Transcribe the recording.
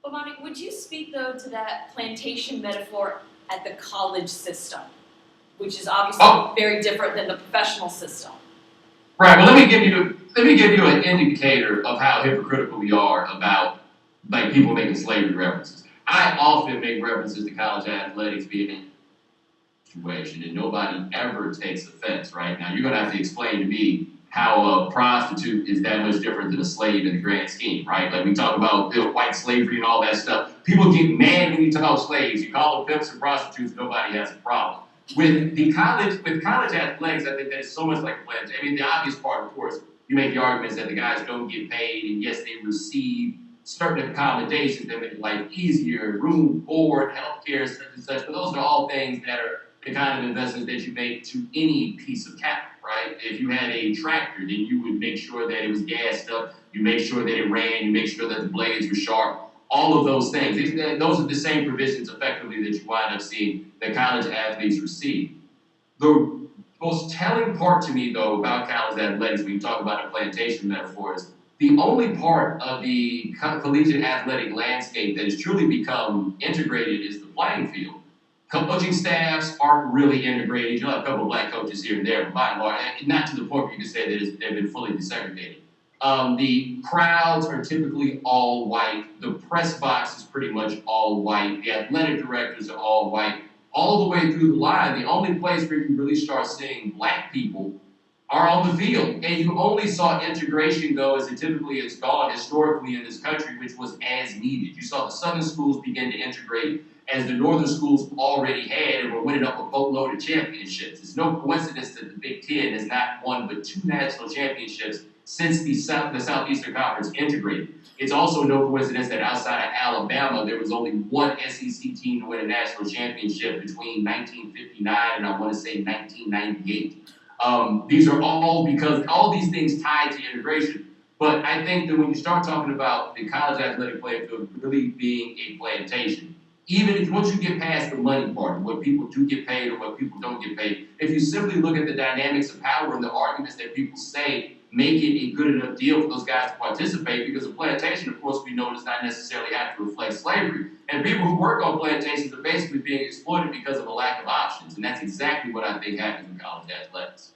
Bomani, would you speak though to that plantation metaphor at the college system, which is obviously very different than the professional system? Right. Well, let me give you an indicator of how hypocritical we are about like people making slavery references. I often make references to college athletics being a situation, and nobody ever takes offense. Right now, you're going to have to explain to me how a prostitute is that much different than a slave in the grand scheme, right? Like we talk about white slavery and all that stuff. People get mad when you talk about slaves. You call them pimps and prostitutes, nobody has a problem. With college athletics, I think that's so much like a pledge. I mean, the obvious part, of course, you make the arguments that the guys don't get paid, and yes, they receive certain accommodations that make life easier, room, board, healthcare, such and such. But those are all things that are the kind of investments that you make to any piece of capital, right? If you had a tractor, then you would make sure that it was gassed up, you make sure that it ran, you make sure that the blades were sharp, all of those things. Those are the same provisions effectively that you wind up seeing that college athletes receive. The most telling part to me, though, about college athletics, when you talk about the plantation metaphor, is the only part of the collegiate athletic landscape that has truly become integrated is the playing field. Coaching staffs aren't really integrated. You'll have a couple of black coaches here and there, but by and large, not to the point where you can say that they've been fully desegregated. The crowds are typically all white. The press box is pretty much all white. The athletic directors are all white. All the way through the line, the only place where you really start seeing black people are on the field. And you only saw integration go as it typically has gone historically in this country, which was as needed. You saw the southern schools begin to integrate as the northern schools already had and were winning up a boatload of championships. It's no coincidence that the Big Ten has not won but 2 national championships since the Southeastern Conference integrated. It's also no coincidence that outside of Alabama, there was only one SEC team to win a national championship between 1959 and I want to say 1998. These are all because all these things tied to integration. But I think that when you start talking about the college athletic playing field really being a plantation, even if once you get past the money part, what people do get paid or what people don't get paid, if you simply look at the dynamics of power and the arguments that people say make it a good enough deal for those guys to participate, because a plantation, of course, we know does not necessarily have to reflect slavery. And people who work on plantations are basically being exploited because of a lack of options. And that's exactly what I think happens in college athletics.